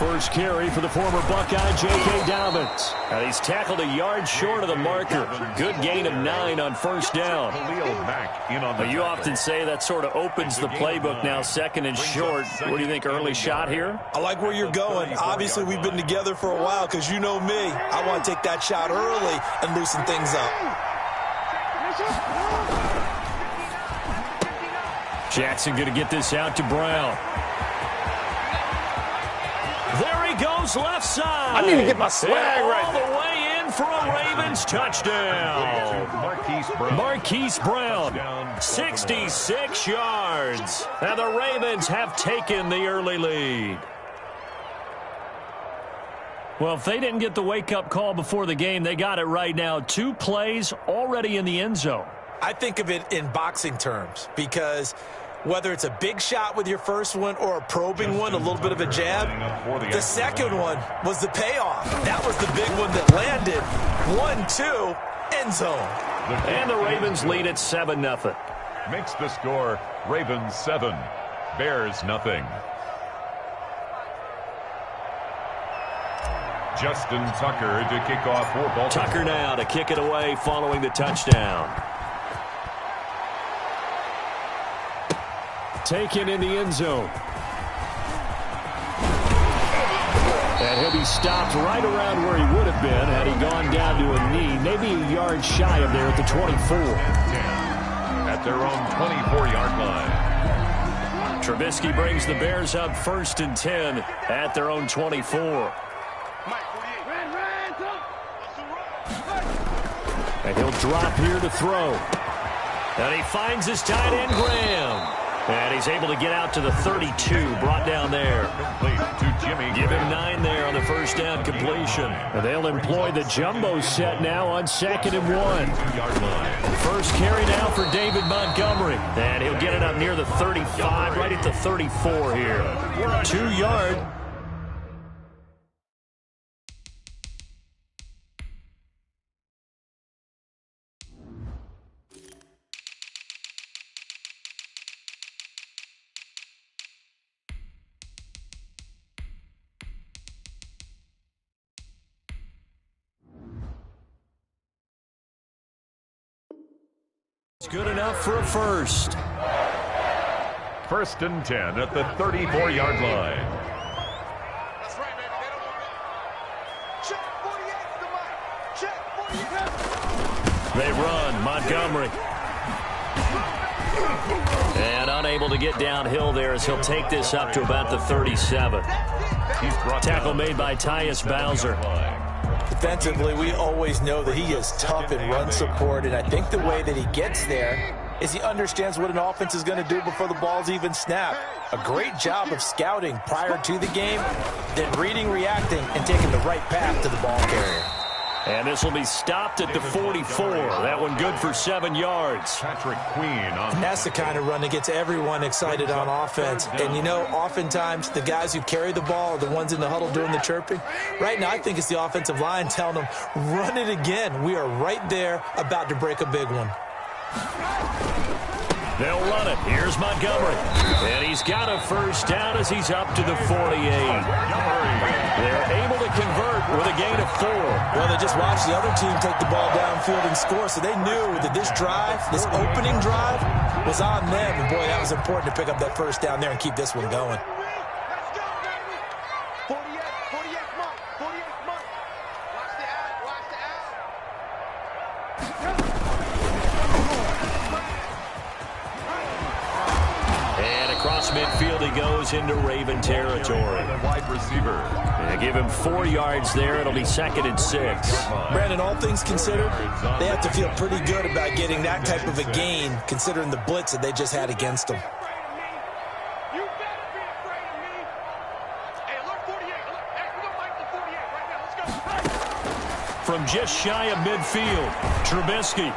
First carry for the former Buckeye, J.K. Dobbins. And he's tackled a yard short of the marker. Good gain of 9 on first down. You often say that sort of opens the playbook now, second and short. What do you think, early shot here? I like where you're going. Obviously, we've been together for a while because you know me. I want to take that shot early and loosen things up. Jackson going to get this out to Brown. There he goes, left side. I need to get my swag right. All the way in for a Ravens touchdown. Marquise Brown, 66 yards. And the Ravens have taken the early lead. Well, if they didn't get the wake-up call before the game, they got it right now. 2 plays already in the end zone. I think of it in boxing terms because whether it's a big shot with your first one or a probing one, a little bit of a jab, the second one was the payoff. That was the big one that landed. 1-2, end zone. And the Ravens lead at 7-0. Makes the score Ravens 7, Bears nothing. Justin Tucker to kick off for Baltimore. Tucker now to kick it away following the touchdown. Taken in the end zone. And he'll be stopped right around where he would have been had he gone down to a knee, maybe a yard shy of there at the 24. At their own 24-yard line. Trubisky brings the Bears up 1st and 10 at their own 24. And he'll drop here to throw. And he finds his tight end, Graham. And he's able to get out to the 32, brought down there. Give him 9 there on the first down completion. And they'll employ the jumbo set now on 2nd and 1. First carry now for David Montgomery. And he'll get it up near the 35, right at the 34 here. 2-yard. It's good enough for a first. 1st and 10 at the 34-yard line. That's right, baby. They don't want to. Check 48 to the mic. Check 48. They run. Montgomery. And unable to get downhill there as he'll take this up to about the 37. Tackle made by Tyus Bowser. Defensively, we always know that he is tough in run support, and I think the way that he gets there is he understands what an offense is going to do before the ball's even snapped. A great job of scouting prior to the game, then reading, reacting, and taking the right path to the ball carrier. And this will be stopped at the 44. That one good for 7 yards. Patrick Queen on. That's the kind of run that gets everyone excited on offense. And, you know, oftentimes the guys who carry the ball are the ones in the huddle doing the chirping. Right now, I think it's the offensive line telling them, run it again. We are right there about to break a big one. They'll run it. Here's Montgomery. And he's got a first down as he's up to the 48. They're able to convert with a gain of 4. Well, they just watched the other team take the ball downfield and score, so they knew that this drive, this opening drive, was on them. And, boy, that was important to pick up that first down there and keep this one going. Let's go, baby. 48, come on. 48, come on. Watch the out, watch the out. And across midfield he goes into Raven territory. Wide receiver. They give him 4 yards there. It'll be 2nd and 6. Brandon, all things considered, they have to feel pretty good about getting that type of a gain considering the blitz that they just had against them. You better be afraid of me. Hey, alert 48. Alert. Hey, we're going to fight the 48 right now. Let's go. From just shy of midfield, Trubisky.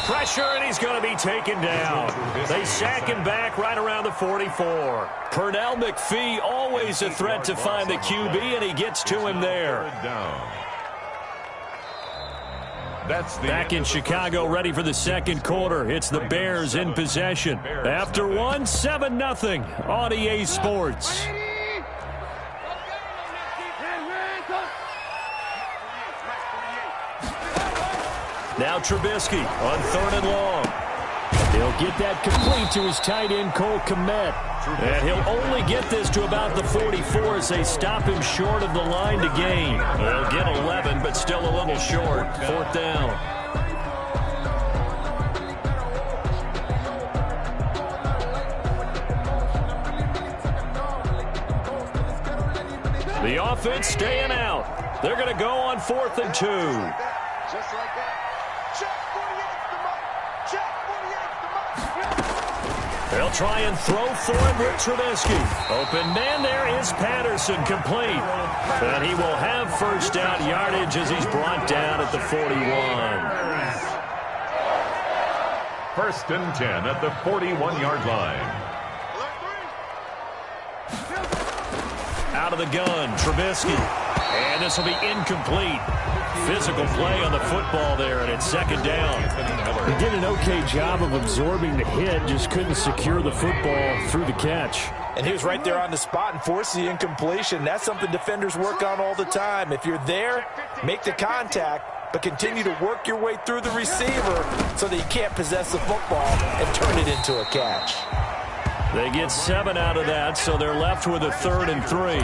Pressure, and he's going to be taken down. They sack him back right around the 44. Pernell McPhee, always a threat to find the QB, and he gets to him there. Back in Chicago, ready for the second quarter. It's the Bears in possession. After one, 7-0 on EA Sports. Now Trubisky on 3rd and long. He'll get that complete to his tight end, Cole Kmet. And he'll only get this to about the 44 as they stop him short of the line to gain. They'll get 11, but still a little short. 4th down. The offense staying out. They're going to go on 4th and 2. Just like that. Check 48's the mark. Check 48's the mark. They'll try and throw for it with Trubisky. Open man there is Patterson, complete. And he will have first down yardage as he's brought down at the 41. 1st and 10 at the 41-yard line. Out of the gun, Trubisky. And this will be incomplete. Physical play on the football there, and it's 2nd down. He did an okay job of absorbing the hit, just couldn't secure the football through the catch. And he was right there on the spot and forced the incompletion. That's something defenders work on all the time. If you're there, make the contact, but continue to work your way through the receiver so that you can't possess the football and turn it into a catch. They get 7 out of that, so they're left with a 3rd and 3.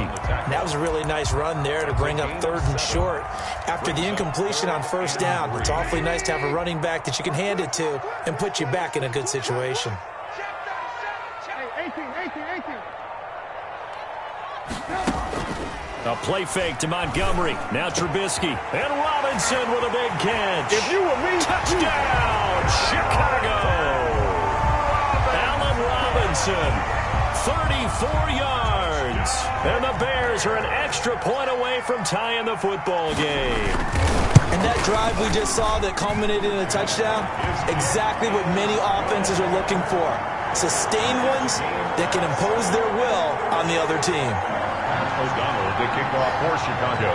That was a really nice run there to bring up 3rd and short. After the incompletion on 1st down, it's awfully nice to have a running back that you can hand it to and put you back in a good situation. A play fake to Montgomery. Now Trubisky. And Robinson with a big catch. If you were me, touchdown, Chicago. Robinson, 34 yards. And the Bears are an extra point away from tying the football game. And that drive we just saw that culminated in a touchdown, exactly what many offenses are looking for. Sustained ones that can impose their will on the other team. O'Donnell to kick off for Chicago.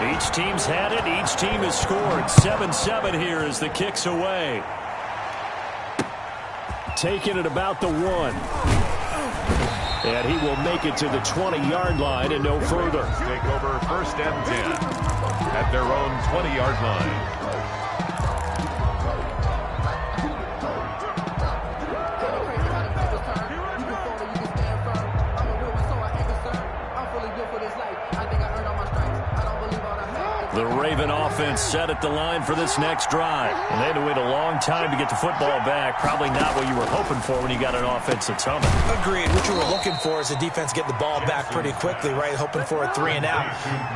Each team's had it. Each team has scored. 7-7 here as the kick's away. Taking it about the 1. And he will make it to the 20-yard line and no further. Take over 1st and 10 at their own 20-yard line. The Raven offense set at the line for this next drive. And they had to wait a long time to get the football back. Probably not what you were hoping for when you got an offense that's humming. Agreed. What you were looking for is the defense get the ball back pretty quickly, right? Hoping for a 3 and out.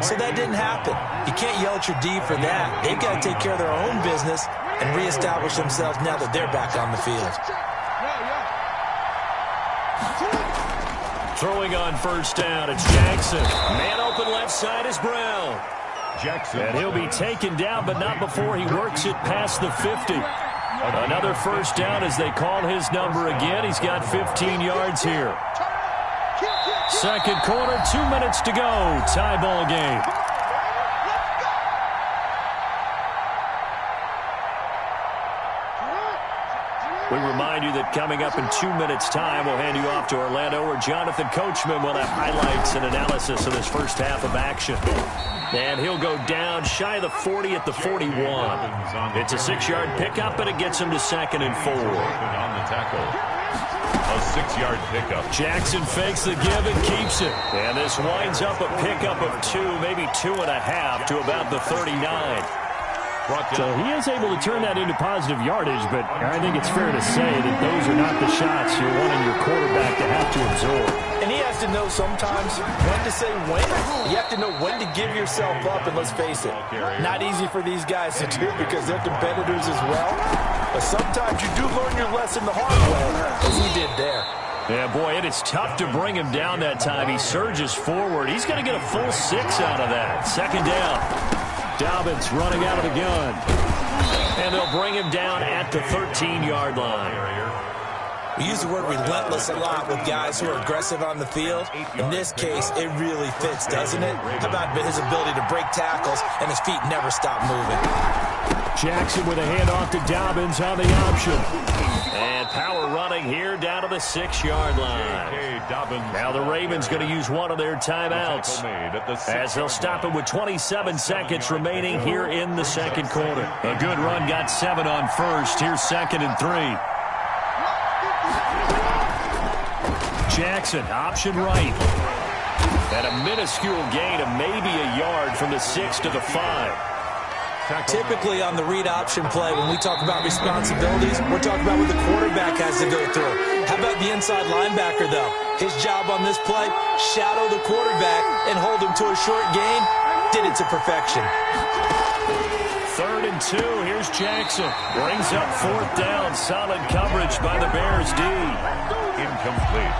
So that didn't happen. You can't yell at your D for that. They've got to take care of their own business and reestablish themselves now that they're back on the field. Throwing on 1st down, it's Jackson. Man open left side is Brown. Jackson. And he'll be taken down, but not before he works it past the 50. Another 1st down as they call his number again. He's got 15 yards here. 2nd quarter, 2 minutes to go. Tie ball game. We remind you that coming up in 2 minutes' time, we'll hand you off to Orlando, where Jonathan Coachman will have highlights and analysis of this first half of action. And he'll go down shy of the 40 at the 41. It's a 6-yard pickup, but it gets him to 2nd and 4. On the tackle. A 6-yard pickup. Jackson fakes the give and keeps it. And this winds up a pickup of 2, maybe 2.5 to about the 39. So he is able to turn that into positive yardage, but I think it's fair to say that those are not the shots you're wanting your quarterback to have to absorb. And he has to know sometimes when to say when. You have to know when to give yourself up, and let's face it, not easy for these guys to do because they're competitors as well. But sometimes you do learn your lesson the hard way, as he did there. Yeah, boy, it is tough to bring him down that time. He surges forward. He's going to get a full 6 out of that. 2nd down. Dobbins running out of the gun. And they'll bring him down at the 13-yard line. We use the word relentless a lot with guys who are aggressive on the field. In this case, it really fits, doesn't it? How about his ability to break tackles and his feet never stop moving? Jackson with a handoff to Dobbins on the option. And power running here down to the 6-yard line. Now the Ravens going to use one of their timeouts as they'll stop it with 27 seconds remaining here in the second quarter. A good run got 7 on first. Here's 2nd and 3. Jackson, option right. And a minuscule gain of maybe a yard from the 6 to the 5. Typically on the read option play, when we talk about responsibilities, we're talking about what the quarterback has to go through. How about the inside linebacker, though? His job on this play, shadow the quarterback and hold him to a short gain. Did it to perfection. 3rd and 2. Here's Jackson. Brings up 4th down. Solid coverage by the Bears D. Incomplete.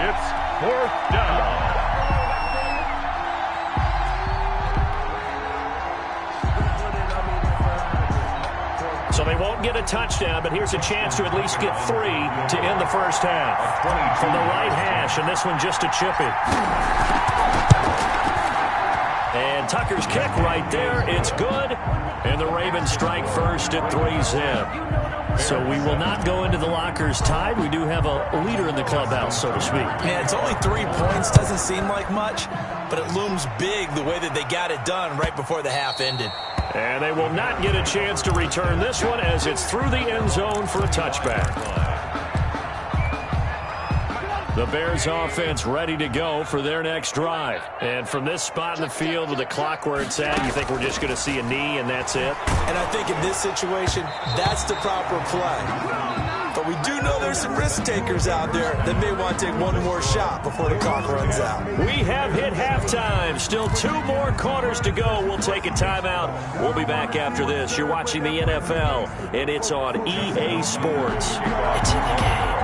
It's 4th down. So they won't get a touchdown, but here's a chance to at least get 3 to end the first half. From the right hash, and this one just a chippy. And Tucker's kick right there. It's good. And the Ravens strike first at 3-zip. So we will not go into the lockers tied. We do have a leader in the clubhouse, so to speak. Yeah, it's only 3 points. Doesn't seem like much, but it looms big the way that they got it done right before the half ended. And they will not get a chance to return this one as it's through the end zone for a touchback. The Bears offense ready to go for their next drive. And from this spot in the field with the clock where it's at, you think we're just going to see a knee and that's it? And I think in this situation, that's the proper play. But we do know there's some risk takers out there that may want to take one more shot before the clock runs out. We have hit halftime. Still 2 more quarters to go. We'll take a timeout. We'll be back after this. You're watching the NFL, and it's on EA Sports. It's in the game.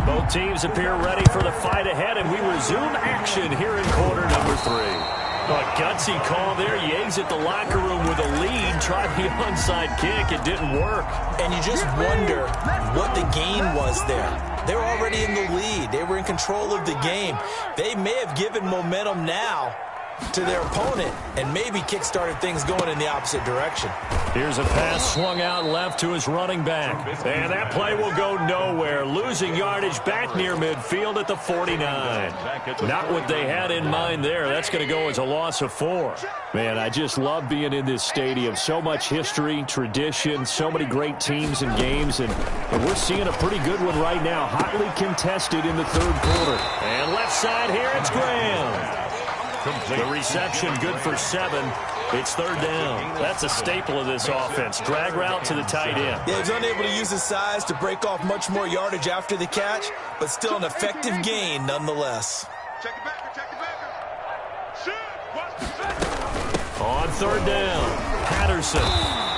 Both teams appear ready for the fight ahead, and we resume action here in quarter number 3. A gutsy call there. He exit the locker room with a lead. Tried the onside kick. It didn't work. And you just wonder what the gain was there. They were already in the lead. They were in control of the game. They may have given momentum now to their opponent and maybe kick-started things going in the opposite direction. Here's a pass swung out left to his running back. And that play will go nowhere. Losing yardage back near midfield at the 49. Not what they had in mind there. That's going to go as a loss of 4. Man, I just love being in this stadium. So much history, tradition, so many great teams and games. And we're seeing a pretty good one right now. Hotly contested in the 3rd quarter. And left side here, it's Graham. The reception good for 7. It's 3rd down. That's a staple of this offense. Drag route to the tight end. Yeah, he's unable to use his size to break off much more yardage after the catch, but still an effective gain nonetheless. Check it back. Shoot. Watch the set. On 3rd down, Patterson.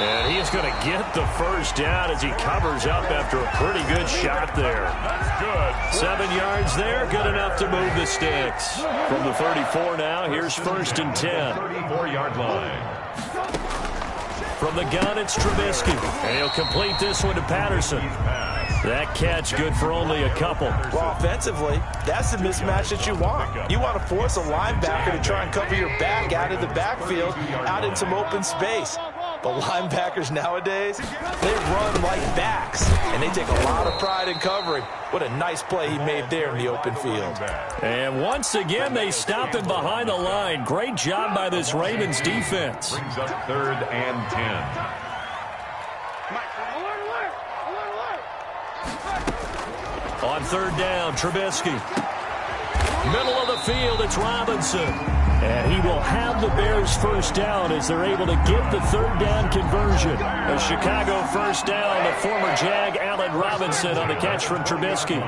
And he is going to get the first down as he covers up after a pretty good shot there. That's good. 7 yards there, good enough to move the sticks. From the 34 now, here's 1st and 10. 34-yard line. From the gun, it's Trubisky. And he'll complete this one to Patterson. That catch good for only a couple. Well, offensively, that's the mismatch that you want. You want to force a linebacker to try and cover your back out of the backfield, out in some open space. But linebackers nowadays, they run like backs, and they take a lot of pride in covering. What a nice play he made there in the open field. And once again, they stop him behind the line. Great job by this Ravens defense. Brings up 3rd and 10. On 3rd down, Trubisky. Middle of the field, it's Robinson. And he will have the Bears first down as they're able to get the 3rd down conversion. A Chicago first down, the former Jag Allen Robinson on the catch from Trubisky.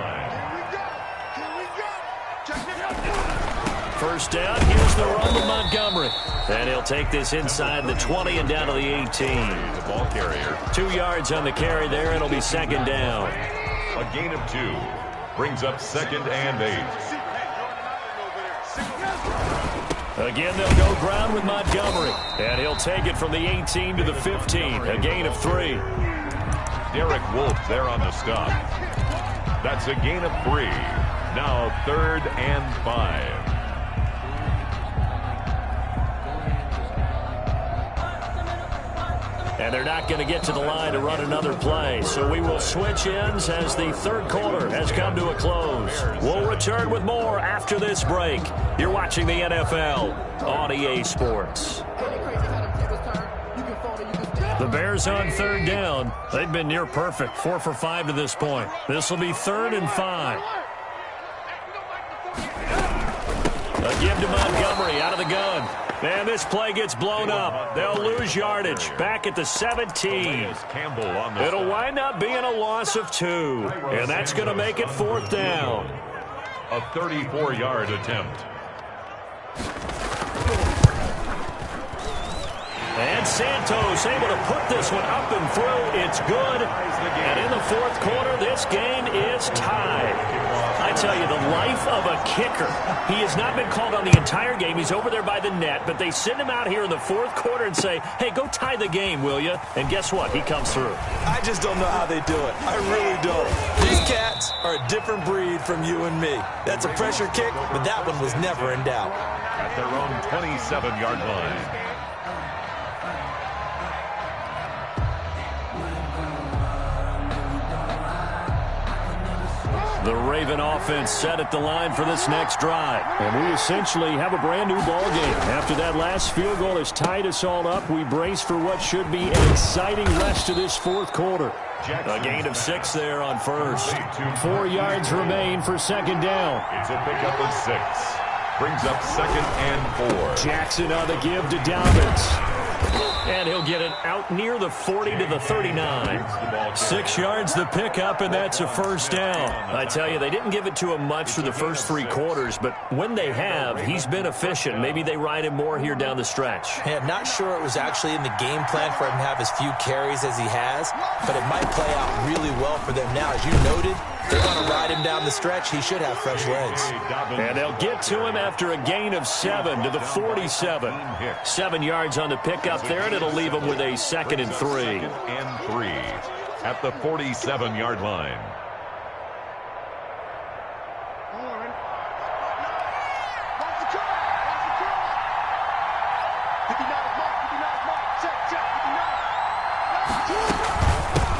First down, here's the run to Montgomery. And he'll take this inside the 20 and down to the 18. The ball carrier. 2 yards on the carry there, it'll be 2nd down. A gain of 2. Brings up 2nd and 8. Again, they'll go ground with Montgomery. And he'll take it from the 18 to the 15. A gain of 3. Derek Wolfe there on the stop. That's a gain of 3. Now 3rd and 5. And they're not going to get to the line to run another play. So we will switch ends as the third quarter has come to a close. We'll return with more after this break. You're watching the NFL on EA Sports. The Bears on third down. They've been near perfect, 4 for 5 to this point. This will be 3rd and 5. A give to Montgomery out of the gun. And this play gets blown up. They'll lose yardage. Back at the 17. It'll wind up being a loss of 2. And that's going to make it 4th down. A 34-yard attempt. And Santos able to put this one up and through. It's good. And in the 4th quarter, this game is tied. I tell you, the life of a kicker. He has not been called on the entire game. He's over there by the net, but they send him out here in the 4th quarter and say, hey, go tie the game, will you? And guess what? He comes through. I just don't know how they do it. I really don't. These cats are a different breed from you and me. That's a pressure kick, but that one was never in doubt. At their own 27-yard line. The Raven offense set at the line for this next drive. And we essentially have a brand new ball game. After that last field goal has tied us all up, we brace for what should be an exciting rest of this 4th quarter. A gain of 6 there on first. 4 yards remain for 2nd down. It's a pickup of 6. Brings up 2nd and 4. Jackson on the give to Dobbins. And he'll get it out near the 40 to the 39. 6 yards the pickup, and that's a 1st down. I tell you, they didn't give it to him much for the first 3 quarters, but when they have, he's been efficient. Maybe they ride him more here down the stretch. Hey, I'm not sure it was actually in the game plan for him to have as few carries as he has, but it might play out really well for them now. As you noted, they're going to ride him down the stretch. He should have fresh legs. And they'll get to him after a gain of 7 to the 47. 7 yards on the pickup there, and it'll leave him with a 2nd and 3. 2nd and 3 at the 47-yard line.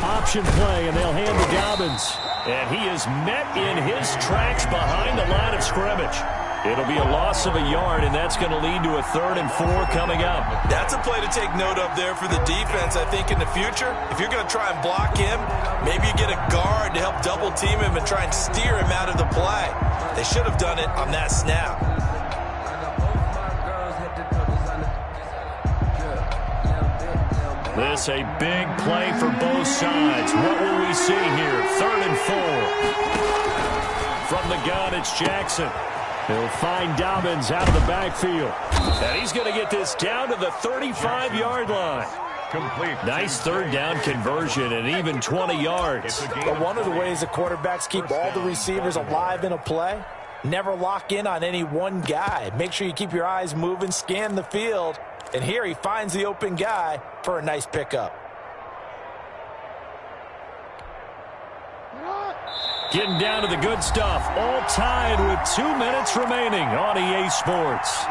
Option play, and they'll hand to Dobbins. And he is met in his tracks behind the line of scrimmage. It'll be a loss of a yard, and that's going to lead to a 3rd and 4 coming up. That's a play to take note of there for the defense, I think, in the future. If you're going to try and block him, maybe you get a guard to help double-team him and try and steer him out of the play. They should have done it on that snap. This a big play for both sides. What will we see here? 3rd and 4. From the gun, it's Jackson. They'll find Dobbins out of the backfield. And he's going to get this down to the 35-yard line. Complete. Nice 3rd down conversion and even 20 yards. But one of the ways the quarterbacks keep all the receivers alive in a play, never lock in on any one guy. Make sure you keep your eyes moving, scan the field. And here he finds the open guy for a nice pickup. Getting down to the good stuff. All tied with 2 minutes remaining on EA Sports.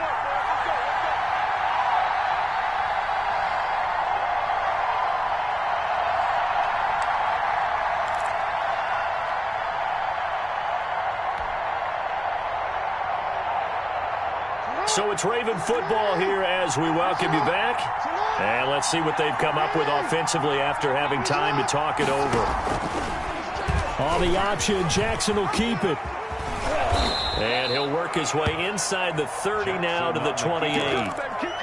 So it's Raven football here as we welcome you back. And let's see what they've come up with offensively after having time to talk it over. On the option, Jackson will keep it. And he'll work his way inside the 30 now to the 28.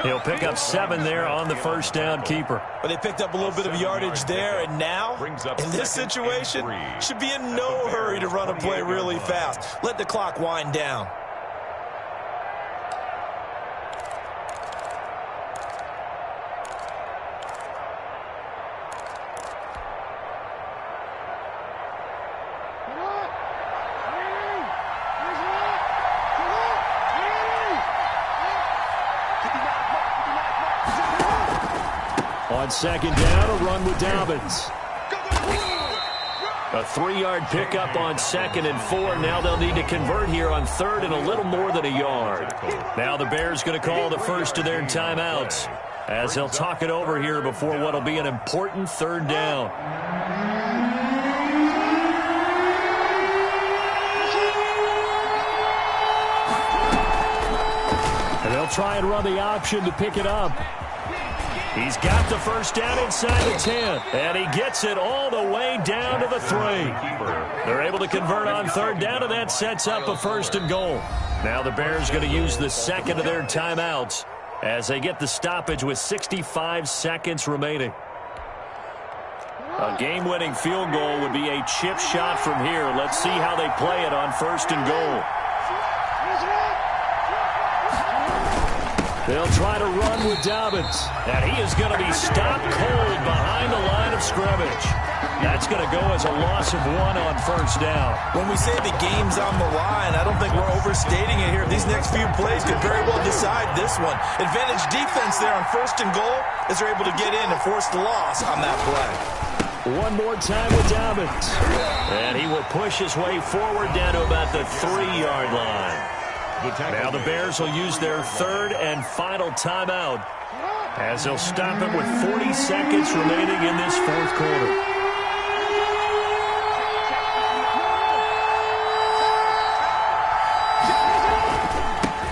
He'll pick up 7 there on the 1st down keeper. But they picked up a little bit of yardage there, and now, in this situation, should be in no hurry to run a play really fast. Let the clock wind down. On 2nd down, a run with Dobbins. A 3-yard pickup on 2nd and 4. Now they'll need to convert here on 3rd and a little more than a yard. Now the Bears going to call the first of their timeouts. as he'll talk it over here before what will be an important third down. And they'll try and run the option to pick it up. He's got the first down inside the 10, and he gets it all the way down to the 3. They're able to convert on third down, and that sets up a first and goal. Now the Bears going to use the second of their timeouts as they get the stoppage with 65 seconds remaining. A game-winning field goal would be a chip shot from here. Let's see how they play it on first and goal. They'll try to run with Dobbins, and he is going to be stopped cold behind the line of scrimmage. That's going to go as a loss of 1 on first down. When we say the game's on the line, I don't think we're overstating it here. These next few plays could very well decide this one. Advantage defense there on first and goal as they're able to get in and force the loss on that play. One more time with Dobbins, and he will push his way forward down to about the 3-yard line. Now the Bears will use their third and final timeout as they'll stop it with 40 seconds remaining in this fourth quarter.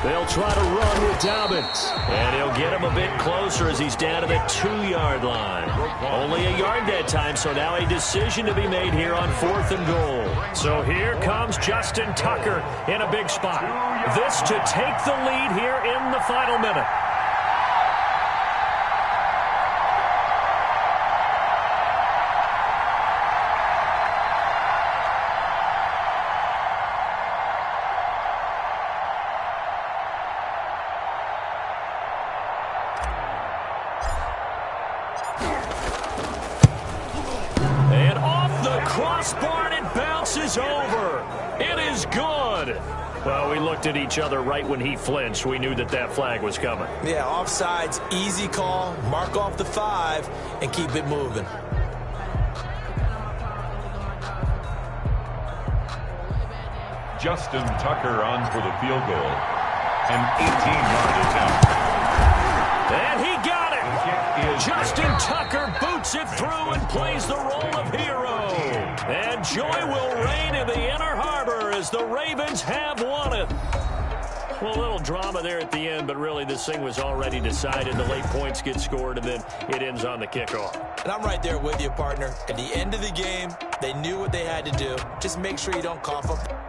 They'll try to run with Dobbins, and he'll get him a bit closer as he's down to the 2-yard line. Only a yard that time, so now a decision to be made here on fourth and goal. So here comes Justin Tucker in a big spot. This to take the lead here in the final minute. Crossbar, and it bounces over. It is good. Well, we looked at each other right when he flinched. We knew that that flag was coming. Yeah, offsides, easy call. Mark off the 5 and keep it moving. Justin Tucker on for the field goal. An 18-yard attempt. And he got it. Justin Tucker boots it through and plays the role of hero. And joy will reign in the Inner Harbor as the Ravens have won it. Well, a little drama there at the end, but really this thing was already decided. The late points get scored, and then it ends on the kickoff. And I'm right there with you, partner. At the end of the game, they knew what they had to do. Just make sure you don't cough up